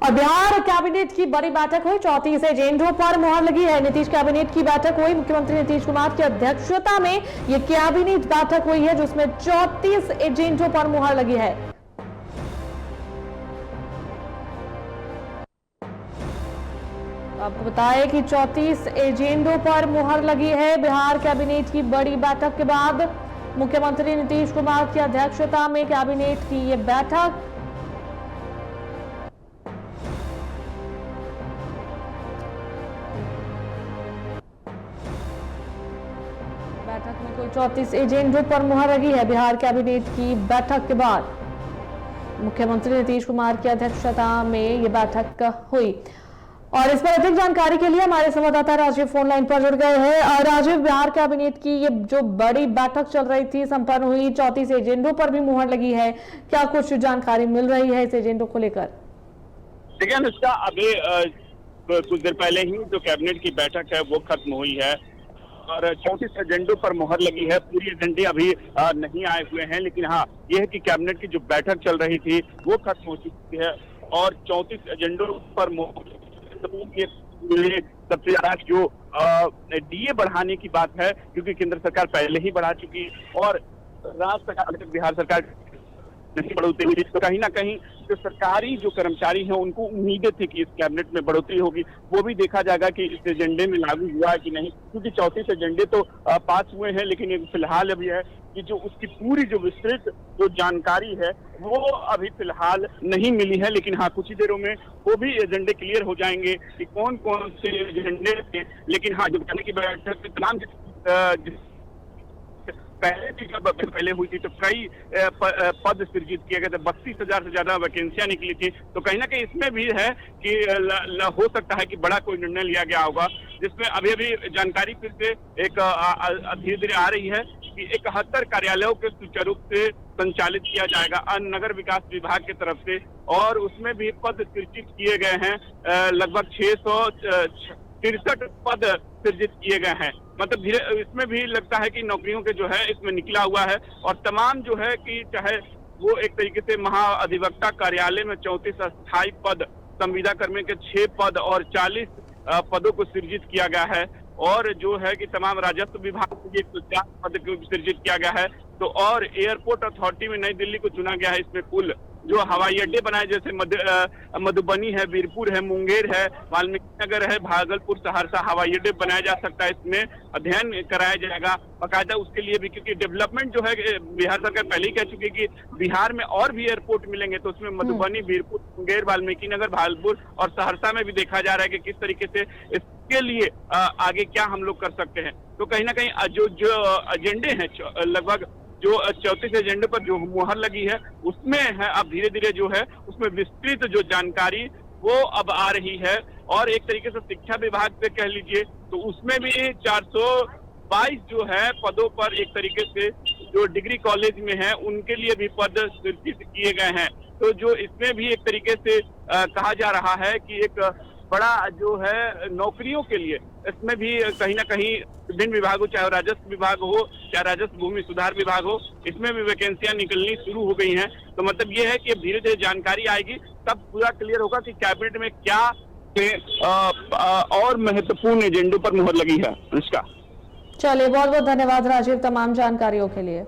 और बिहार कैबिनेट की बड़ी बैठक हुई। 34 एजेंडों पर मुहर लगी है। नीतीश कैबिनेट की बैठक हुई। मुख्यमंत्री नीतीश कुमार की अध्यक्षता में यह कैबिनेट बैठक हुई है, जिसमें 34 एजेंडों पर मुहर लगी है। आपको बताएं कि 34 एजेंडों पर मुहर लगी है। बिहार कैबिनेट की बड़ी बैठक के बाद मुख्यमंत्री नीतीश कुमार की अध्यक्षता में कैबिनेट की यह बैठक। बैठक में कुल 34 एजेंडों पर मुहर लगी है। बिहार कैबिनेट की बैठक के बाद मुख्यमंत्री नीतीश कुमार की अध्यक्षता में यह बैठक हुई। और इस पर अधिक जानकारी के लिए हमारे संवाददाता राजीव फोन लाइन पर जुड़ गए हैं। और राजीव, बिहार कैबिनेट की ये जो बड़ी बैठक चल रही थी संपन्न हुई, 34 एजेंडों पर भी मुहर लगी है, क्या कुछ जानकारी मिल रही है इस एजेंडों को लेकर? देखिए अनुष्का, अभी कुछ देर पहले ही जो कैबिनेट की बैठक है वो खत्म हुई है और 34 एजेंडों पर मुहर लगी है। पूरी एजेंडे अभी नहीं आए हुए हैं, लेकिन हाँ ये है कि कैबिनेट की जो बैठक चल रही थी वो खत्म हो चुकी है और 34 एजेंडों पर सबसे ज्यादा जो डीए बढ़ाने की बात है, क्योंकि केंद्र सरकार पहले ही बढ़ा चुकी है और राज्य सरकार, बिहार सरकार नहीं बढ़ोतरी हुई। तो कहीं ना कहीं जो सरकारी जो कर्मचारी हैं उनको उम्मीदें थी कि इस कैबिनेट में बढ़ोतरी होगी, वो भी देखा जाएगा कि इस एजेंडे में लागू हुआ है कि नहीं, क्योंकि 34 एजेंडे तो पास हुए हैं, लेकिन फिलहाल अभी है कि जो उसकी पूरी जो विस्तृत जो जानकारी है वो अभी फिलहाल नहीं मिली है। लेकिन हाँ कुछ ही देरों में वो भी एजेंडे क्लियर हो जाएंगे कि कौन कौन से एजेंडे थे। लेकिन हाँ जो कैबिनेट की बैठक में तमाम पहले भी जब पहले हुई थी तो कई पद सृजित किए गए थे, 32,000 से ज्यादा वैकेंसियां निकली थी। तो कहीं ना कहीं इसमें भी है कि हो सकता है कि बड़ा कोई निर्णय लिया गया होगा, जिसमें अभी अभी जानकारी फिर से एक धीरे धीरे आ रही है कि 71 कार्यालयों के सुचारू रूप से संचालित किया जाएगा नगर विकास विभाग की तरफ से, और उसमें भी पद सृजित किए गए हैं। लगभग 663 पद सृजित किए गए हैं। मतलब इसमें भी लगता है कि नौकरियों के जो है इसमें निकला हुआ है और तमाम जो है कि चाहे वो एक तरीके से महाअधिवक्ता कार्यालय में 34 अस्थायी पद, संविदा कर्मी के 6 पद और 40 पदों को सृजित किया गया है, और जो है कि तमाम राजस्व विभाग के 104 पद को सृजित किया गया है। तो और एयरपोर्ट अथॉरिटी में नई दिल्ली को चुना गया है। इसमें कुल जो हवाई अड्डे बनाए, जैसे मधुबनी है, वीरपुर है, मुंगेर है, वाल्मीकि नगर है, भागलपुर, सहरसा हवाई अड्डे बनाया जा सकता है। इसमें अध्ययन कराया जाएगा बाकायदा उसके लिए भी, क्योंकि डेवलपमेंट जो है बिहार सरकार पहले ही कह चुकी है कि बिहार में और भी एयरपोर्ट मिलेंगे। तो उसमें मधुबनी, वीरपुर, मुंगेर, वाल्मीकि नगर, भागलपुर और सहरसा में भी देखा जा रहा है कि किस तरीके से इसके लिए आगे क्या हम लोग कर सकते हैं। तो कहीं ना कहीं जो एजेंडे हैं, लगभग जो 34 एजेंडे पर जो मुहर लगी है उसमें है अब धीरे धीरे जो है उसमें विस्तृत जो जानकारी वो अब आ रही है। और एक तरीके से शिक्षा विभाग से कह लीजिए तो उसमें भी 422 जो है पदों पर एक तरीके से जो डिग्री कॉलेज में है उनके लिए भी पद सृजित किए गए हैं। तो जो इसमें भी एक तरीके से कहा जा रहा है कि एक बड़ा जो है नौकरियों के लिए इसमें भी कहीं ना कहीं विभिन्न विभागों, चाहे राजस्व विभाग हो, चाहे राजस्व भूमि सुधार विभाग हो, इसमें भी वैकेंसियां निकलनी शुरू हो गई हैं। तो मतलब ये है कि धीरे धीरे जानकारी आएगी तब पूरा क्लियर होगा कि कैबिनेट में क्या और महत्वपूर्ण एजेंडों पर मुहर लगी है। अनुष्का, चलिए, बहुत बहुत धन्यवाद राजीव तमाम जानकारियों के लिए।